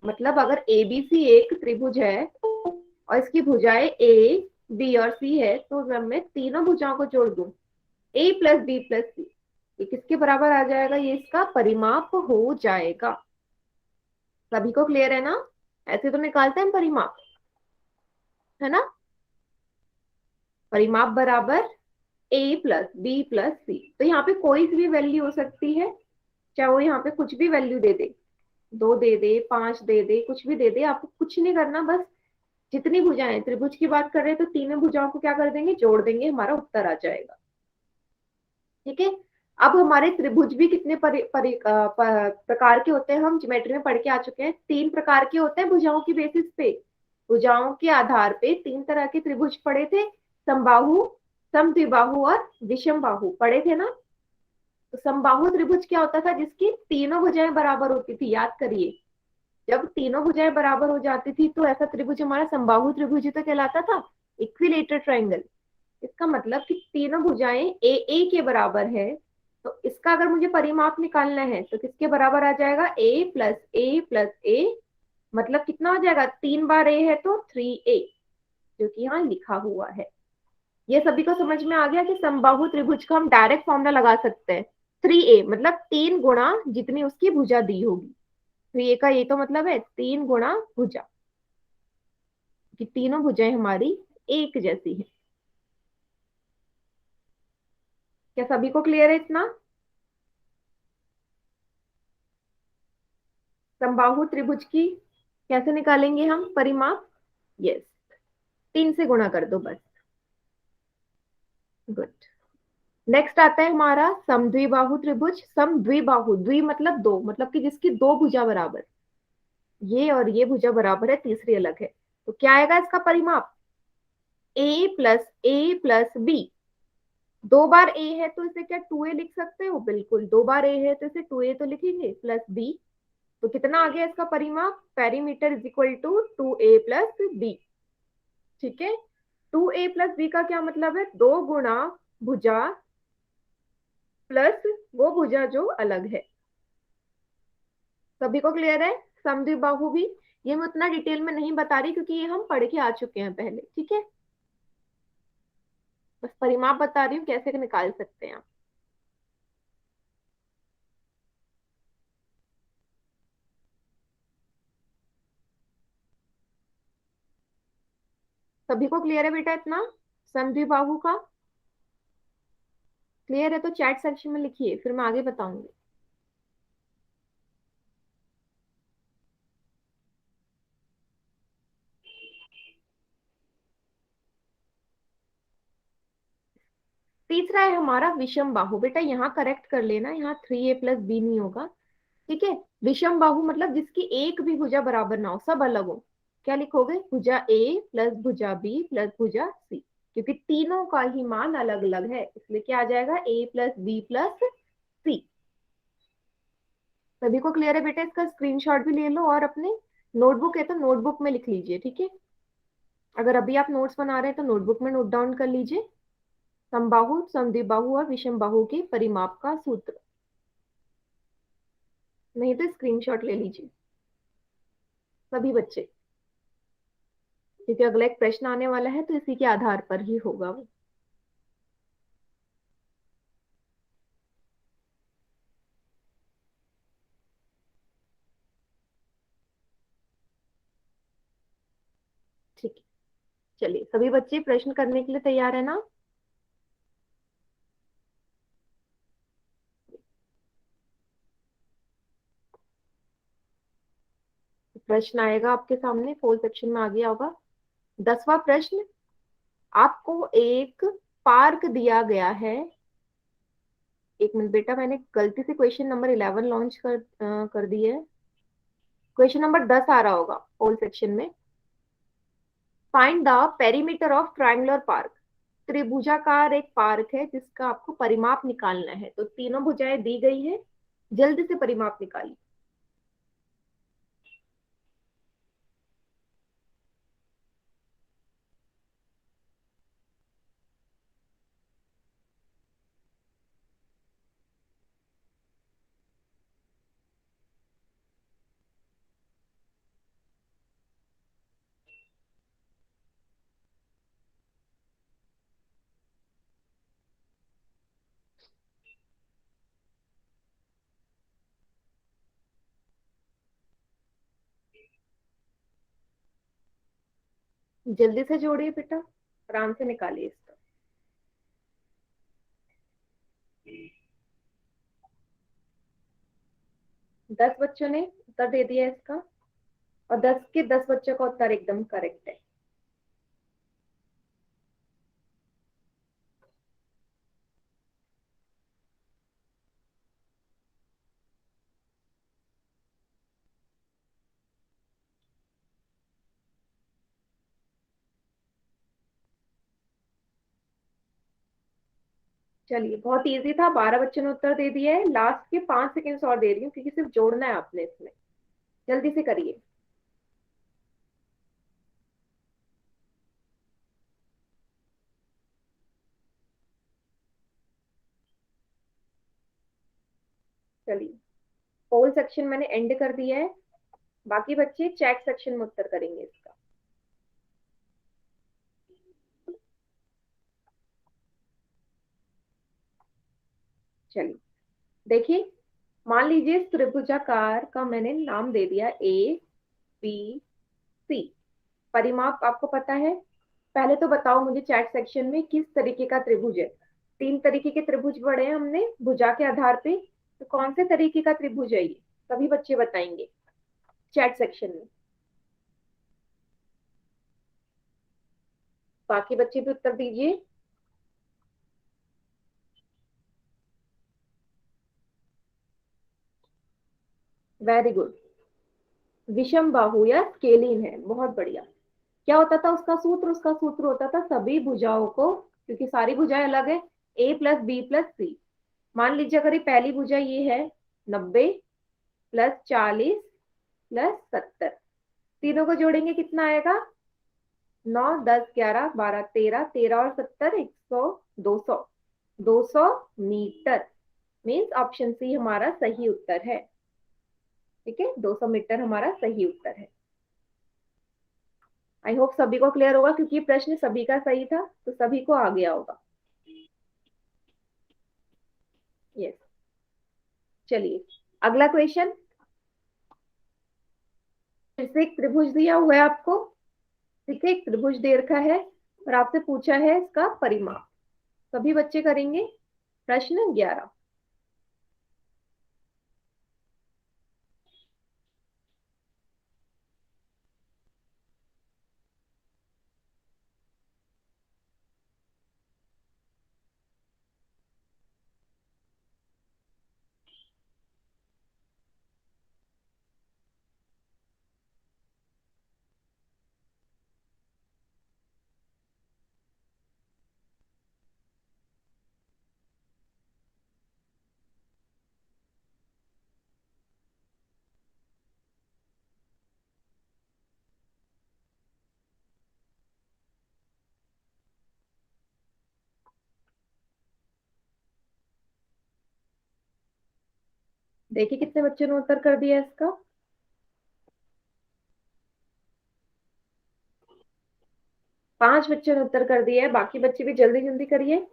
मतलब अगर ABC एक त्रिभुज है और इसकी भुजाएं A, B और C है, तो जब मैं तीनों भुजाओं को जोड़ दूं A plus B plus C, ये किसके बराबर आ जाएगा? ये इसका परिमाप हो जाएगा। सभी को क्लियर है ना? ऐसे तो निकालते हैं परिमाप, है ना। परिमाप बराबर A plus B plus C। तो यहाँ पे कोई सी भी वैल्यू हो सकती है, चाहे वो यहाँ पे कुछ भी वैल्यू दे दे, 2 दे दे, 5 दे दे, कुछ भी दे दे, आपको कुछ नहीं करना। बस जितनी भुजाएं, त्रिभुज की बात कर रहे हैं तो तीनों भुजाओं को क्या कर देंगे? जोड़ देंगे, हमारा उत्तर आ जाएगा। ठीक है। अब हमारे त्रिभुज भी कितने प्रकार के होते हैं, हम ज्योमेट्री में पढ़ के आ चुके हैं। 3 प्रकार के होते हैं भुजाओं की बेसिस पे, भुजाओं के आधार पे 3 तरह के त्रिभुज पढ़े थे। समबाहु, समद्विबाहु और विषम बाहु पढ़े थे ना। तो समबाहु त्रिभुज क्या होता था? जिसकी तीनों भुजाएं बराबर होती थी। याद करिए, जब तीनों भुजाएं बराबर हो जाती थी तो ऐसा त्रिभुज हमारा समबाहु त्रिभुज ही तो कहलाता था, इक्विलेटरल ट्रायंगल। इसका मतलब कि तीनों भुजाएं ए के बराबर है। तो इसका अगर मुझे परिमाप निकालना है तो किसके बराबर आ जाएगा? ए प्लस ए प्लस ए। मतलब कितना हो जाएगा? 3 बार ए है तो 3A, जो कि यहाँ लिखा हुआ है। ये सभी को समझ में आ गया कि समबाहु त्रिभुज का हम डायरेक्ट फॉर्मूला लगा सकते हैं। 3A मतलब 3 गुणा जितनी उसकी भुजा दी होगी। 3A का ये तो मतलब है 3 गुणा भुजा, कि तीनों भुजाएं हमारी एक जैसी है। क्या सभी को क्लियर है इतना? समबाहु त्रिभुज की कैसे निकालेंगे हम परिमाप? यस, 3 से गुणा कर दो बस। गुड। नेक्स्ट आता है हमारा समद्विबाहु त्रिभुज। समद्विबाहु, द्वि मतलब दो, मतलब कि जिसकी दो भुजा बराबर, ये और ये भुजा बराबर है, तीसरी अलग है। तो क्या आएगा इसका परिमाप? ए प्लस बी। 2 बार ए है तो इसे क्या 2A लिख सकते हो? बिल्कुल, 2 बार ए है तो इसे 2A तो लिखेंगे, प्लस बी। तो कितना आ गया इसका परिमाप? Perimeter is equal to 2A plus B. ठीक है। 2A प्लस बी का क्या मतलब है? 2 गुणा भुजा प्लस वो भुजा जो अलग है। सभी को क्लियर है? समद्विबाहु भी, ये मैं उतना डिटेल में नहीं बता रही क्योंकि ये हम पढ़ के आ चुके हैं पहले। ठीक है, बस परिमाप बता रही हूँ कैसे निकाल सकते हैं आप। सभी को क्लियर है बेटा इतना समद्विबाहु का? क्लियर है तो चैट सेक्शन में लिखिए, फिर मैं आगे बताऊंगी। तीसरा है हमारा विषम बाहु। बेटा यहाँ करेक्ट कर लेना, यहाँ 3A प्लस बी नहीं होगा। ठीक है। विषम बाहु मतलब जिसकी एक भी भुजा बराबर ना हो, सब अलग हो। क्या लिखोगे? भुजा A प्लस भुजा B प्लस भुजा C, क्योंकि तीनों का ही मान अलग अलग है, इसलिए क्या आ जाएगा? A plus B plus C। सभी को क्लियर है बेटा? इसका स्क्रीनशॉट भी ले लो और अपने नोटबुक है तो नोटबुक में लिख लीजिए। ठीक है, अगर अभी आप नोट्स बना रहे हैं तो नोटबुक में नोट डाउन कर लीजिए। समबाहु, समद्विबाहु और विषम बाहु के परिमाप का सूत्र, नहीं तो स्क्रीनशॉट ले लीजिए सभी बच्चे। क्योंकि अगला एक प्रश्न आने वाला है, तो इसी के आधार पर ही होगा वो। ठीक है, चलिए सभी बच्चे प्रश्न करने के लिए तैयार है ना? प्रश्न आएगा आपके सामने, फोर सेक्शन में आ गया होगा। 10वां प्रश्न, आपको एक पार्क दिया गया है। एक मिनट बेटा, मैंने गलती से क्वेश्चन नंबर 11 लॉन्च कर दी है। क्वेश्चन नंबर 10 आ रहा होगा होल सेक्शन में। Find the perimeter of triangular park. त्रिभुजाकार एक पार्क है जिसका आपको परिमाप निकालना है। तो तीनों भुजाएं दी गई है, जल्दी से परिमाप निकालिए। जल्दी से जोड़िए बेटा, आराम से निकालिए इसका। 10 बच्चों ने उत्तर दे दिया इसका, और 10 के 10 बच्चों का उत्तर एकदम करेक्ट है। चलिए, बहुत इजी था, 12 बच्चों ने उत्तर दे दिया है। लास्ट के 5 सेकेंड्स और दे रही हूँ क्योंकि सिर्फ जोड़ना है आपने इसमें। जल्दी से करिए। चलिए, पोल सेक्शन मैंने एंड कर दिया है, बाकी बच्चे चैट सेक्शन में उत्तर करेंगे इसका। चलिए देखिए, मान लीजिए इस त्रिभुजाकार का मैंने नाम दे दिया ABC। परिमाप आपको पता है। पहले तो बताओ मुझे चैट सेक्शन में किस तरीके का त्रिभुज है। 3 तरीके के त्रिभुज पढ़े हैं हमने भुजा के आधार पे, तो कौन से तरीके का त्रिभुज है ये? सभी बच्चे बताएंगे चैट सेक्शन में। बाकी बच्चे भी उत्तर दीजिए। वेरी गुड, विषम बाहु या स्केलीन है, बहुत बढ़िया। क्या होता था उसका सूत्र? उसका सूत्र होता था सभी भुजाओं को, क्योंकि सारी भुजाएं अलग है, A+B+C। मान लीजिए अगर ये पहली भुजा ये है 90+40+70, तीनों को जोड़ेंगे कितना आएगा? 9, 10, 11, 12, 13, 13 और 70, 100, 200। 200 मीटर मीन्स ऑप्शन सी हमारा सही उत्तर है। ठीक है, 200 मीटर हमारा सही उत्तर है। आई होप सभी को क्लियर होगा, क्योंकि प्रश्न सभी का सही था तो सभी को आ गया होगा। यस, चलिए अगला क्वेश्चन। फिर से एक त्रिभुज दिया हुआ है आपको। ठीक है, एक त्रिभुज दे रखा है और आपसे पूछा है इसका परिमाप। सभी बच्चे करेंगे प्रश्न 11। देखिए कितने बच्चों ने उत्तर कर दिया इसका। 5 बच्चों ने उत्तर कर दिया है, बाकी बच्चे भी जल्दी जल्दी करिए।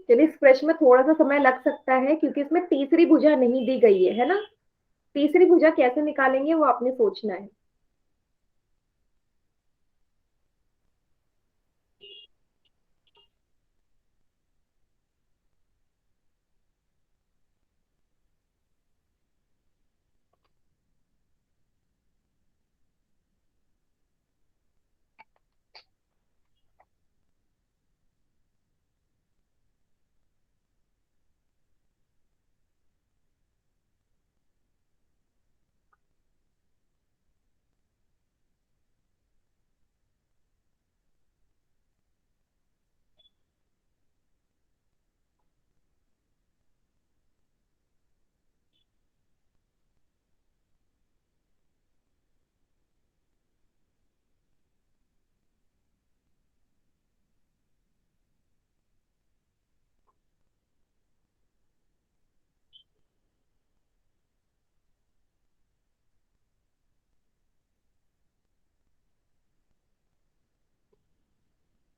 चलिए, इस प्रश्न में थोड़ा सा समय लग सकता है क्योंकि इसमें तीसरी भुजा नहीं दी गई है ना। तीसरी भुजा कैसे निकालेंगे वो आपने सोचना है।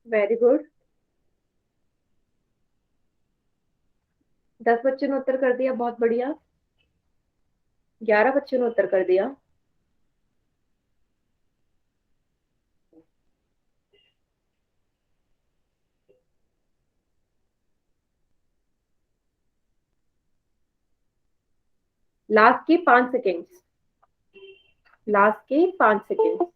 Very good. 10 बच्चों ने उत्तर कर दिया, बहुत बढ़िया। 11 बच्चों ने उत्तर कर दिया। लास्ट के 5 सेकेंड्स, लास्ट के 5 सेकेंड्स।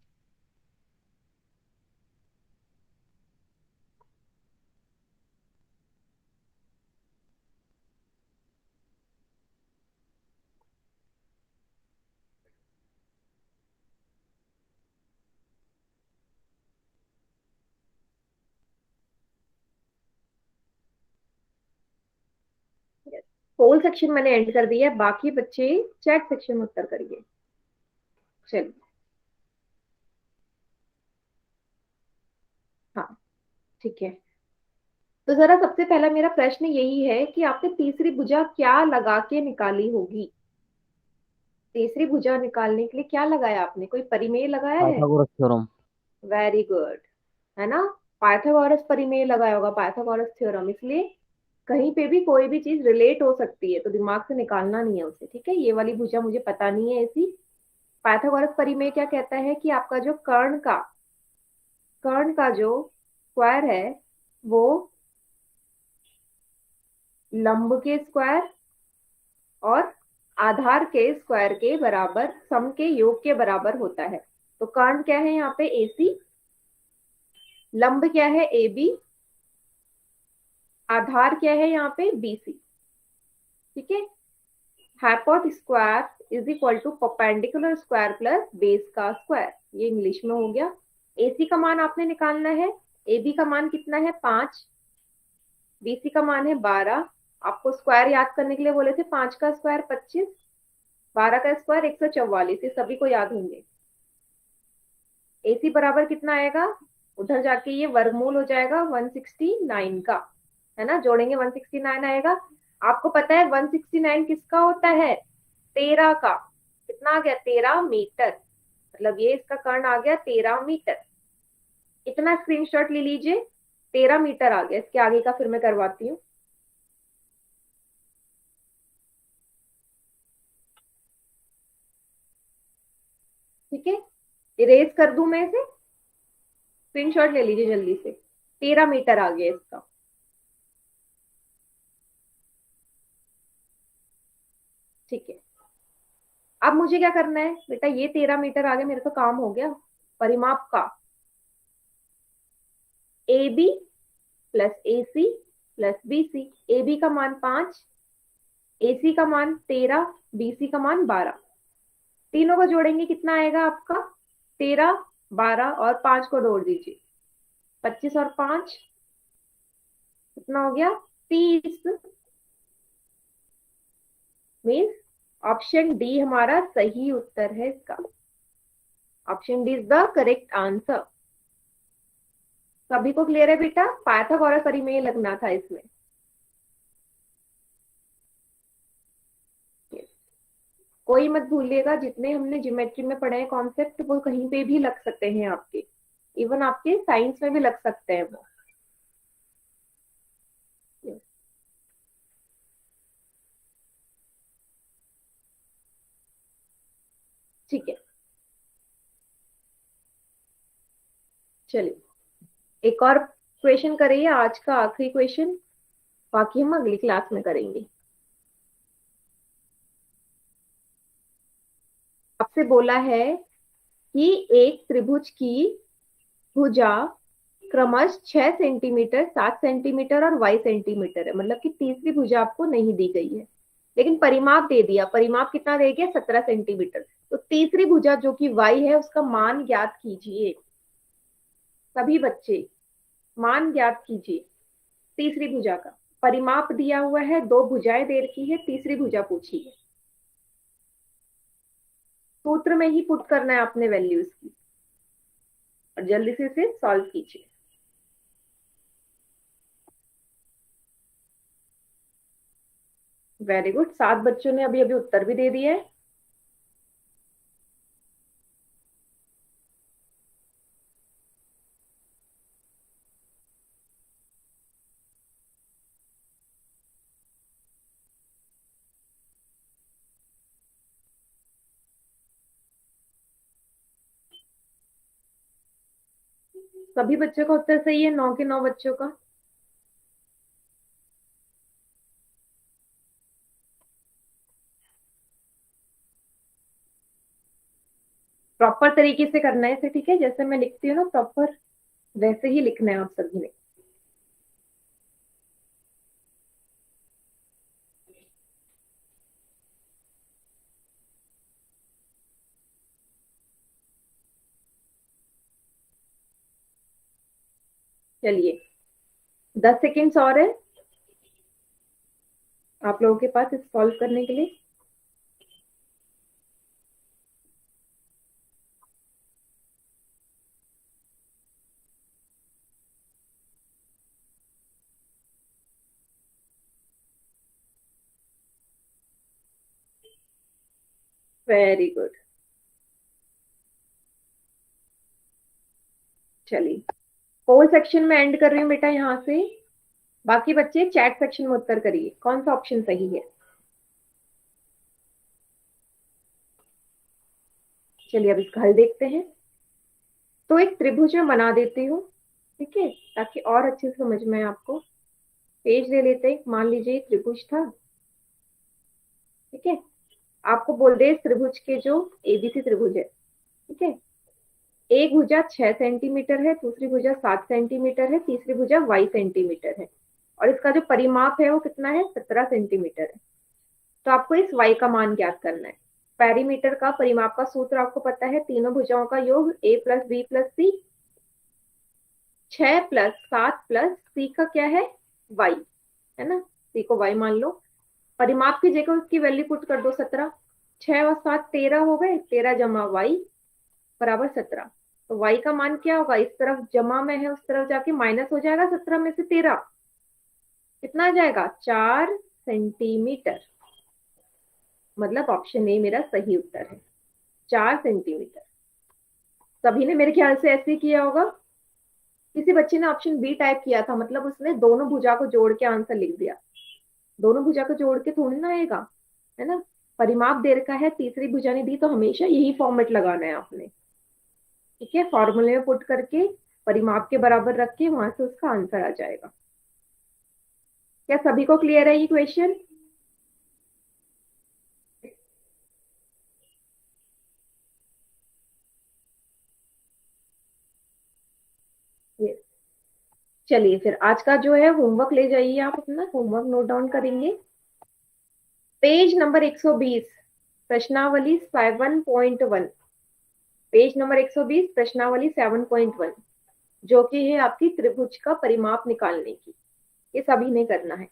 पोल सेक्शन मैंने एंड कर दिया है, बाकी बच्चे चैट सेक्शन में उत्तर करिए। चलिए, हाँ ठीक है। तो जरा सबसे पहला मेरा प्रश्न यही है कि आपने तीसरी भुजा क्या लगा के निकाली होगी। तीसरी भुजा निकालने के लिए क्या लगाया आपने, कोई परिमेय लगाया है? Pythagoras theorem. वेरी गुड, है ना। पाइथागोरस परिमेय लगाया होगा, पाइथागोरस थ्योरम। इसलिए कहीं पे भी कोई भी चीज रिलेट हो सकती है तो दिमाग से निकालना नहीं है उसे, ठीक है। ये वाली भुजा मुझे पता नहीं है ऐसी। पाइथागोरस परिमेय क्या कहता है कि आपका जो कर्ण का जो स्क्वायर है वो लंब के स्क्वायर और आधार के स्क्वायर के बराबर, सम के योग के बराबर होता है। तो कर्ण क्या है यहाँ पे? AC। लंब क्या है? AB। आधार क्या है यहाँ पे? BC। ठीक है। Hypot square is equal to perpendicular square plus base का स्क्वायर, ये इंग्लिश में हो गया। AC का मान आपने निकालना है। AB का मान कितना है? 5। BC का मान है 12। आपको स्क्वायर याद करने के लिए बोले थे, 5 का स्क्वायर 25, 12 का स्क्वायर 144, ये सभी को याद होंगे। AC बराबर कितना आएगा? उधर जाके ये वर्गमूल हो जाएगा 169 का, है ना। जोड़ेंगे 169 आएगा। आपको पता है 169 किसका होता है? 13 का। कितना आ गया? 13 मीटर। मतलब ये इसका कर्ण आ गया 13 मीटर। इतना स्क्रीनशॉट ले लीजिए, 13 मीटर आ गया। इसके आगे का फिर मैं करवाती हूँ। ठीक है, इरेज कर दूं मैं इसे? स्क्रीनशॉट ले लीजिए जल्दी से। 13 मीटर आ गया इसका। ठीक है, अब मुझे क्या करना है बेटा? ये 13 मीटर आ गया, मेरा तो काम हो गया परिमाप का। AB plus AC plus BC। AB का मान 5, AC का मान 13, BC का मान 12। तीनों को जोड़ेंगे कितना आएगा आपका? 13, 12 और 5 को जोड़ दीजिए, 25 और 5 कितना हो गया? 30। मीन्स ऑप्शन डी हमारा सही उत्तर है इसका। Option D is the correct answer. सभी को क्लियर है बेटा? पाइथागोरस परिमेय लगना था इसमें। कोई मत भूलिएगा, जितने हमने ज्योमेट्री में पढ़े हैं कॉन्सेप्ट वो कहीं पे भी लग सकते हैं आपके, इवन आपके साइंस में भी लग सकते हैं वो। ठीक है, चलिए एक और क्वेश्चन करिए, आज का आखिरी क्वेश्चन, बाकी हम अगली क्लास में करेंगे। आपसे बोला है कि एक त्रिभुज की भुजा क्रमश 6 सेंटीमीटर, 7 सेंटीमीटर और y सेंटीमीटर है, मतलब कि तीसरी भुजा आपको नहीं दी गई है, लेकिन परिमाप दे दिया। परिमाप कितना दे गया? 17 सेंटीमीटर। तो तीसरी भुजा जो कि y है उसका मान ज्ञात कीजिए। सभी बच्चे मान ज्ञात कीजिए तीसरी भुजा का। परिमाप दिया हुआ है, दो भुजाएं दे रखी है, तीसरी भुजा पूछी है। सूत्र में ही पुट करना है आपने वैल्यूज की, और जल्दी से इसे सॉल्व कीजिए। वेरी गुड, 7 बच्चों ने अभी अभी उत्तर भी दे दिया है। सभी बच्चों का उत्तर सही है, 9 के 9 बच्चों का। प्रॉपर तरीके से करना है इसे, ठीक है? जैसे मैं लिखती हूँ ना प्रॉपर, वैसे ही लिखना है आप सभी ने। चलिए 10 सेकेंड्स और है आप लोगों के पास इस सॉल्व करने के लिए। वेरी गुड, चलिए पोल सेक्शन में एंड कर रही हूँ बेटा यहाँ से। बाकी बच्चे चैट सेक्शन में उत्तर करिए कौन सा ऑप्शन सही है। चलिए अब इसका हल देखते हैं। तो एक त्रिभुज में बना देती हूँ, ठीक है, ताकि और अच्छे से समझ में आए आपको। पेज ले लेते हैं, मान लीजिए एक त्रिभुज था, ठीक है। आपको बोल दे इस त्रिभुज के जो एबीसी त्रिभुज है, ठीक है, एक भुजा 6 सेंटीमीटर है, दूसरी भुजा 7 सेंटीमीटर है, तीसरी भुजा y सेंटीमीटर है, और इसका जो परिमाप है वो कितना है? 17 सेंटीमीटर है। तो आपको इस y का मान ज्ञात करना है। पेरीमीटर का परिमाप का सूत्र आपको पता है, तीनों भुजाओं का योग a plus B plus C, 6 plus 7 plus C का क्या है? y, है ना? सी को y मान लो। परिमाप की जगह उसकी वैल्यू पुट कर दो 17, 6 और 7 13 हो गए, 13 जमा y बराबर 17। तो y का मान क्या होगा? इस तरफ जमा में है, उस तरफ जाके माइनस हो जाएगा, 17 में से 13 कितना आ जाएगा? 4 सेंटीमीटर। मतलब ऑप्शन ए मेरा सही उत्तर है, 4 सेंटीमीटर। सभी ने मेरे ख्याल से ऐसे ही किया होगा। किसी बच्चे ने ऑप्शन बी टाइप किया था, मतलब उसने दोनों भुजा को जोड़ के आंसर लिख दिया। दोनों भुजा को जोड़ के थोड़ी ना आएगा, है ना? परिमाप दे रखा है, तीसरी भुजा ने दी, तो हमेशा यही फॉर्मेट लगाना है आपने, ठीक है। फॉर्मूले में पुट करके परिमाप के बराबर रख के वहां से उसका आंसर आ जाएगा। क्या सभी को क्लियर है ये क्वेश्चन? चलिए फिर आज का जो है होमवर्क ले जाइए, आप अपना होमवर्क नोट डाउन करेंगे। पेज नंबर 120 प्रश्नावली 7.1, पेज नंबर 120 प्रश्नावली 7.1, जो कि है आपकी त्रिभुज का परिमाप निकालने की। ये सभी ने करना है।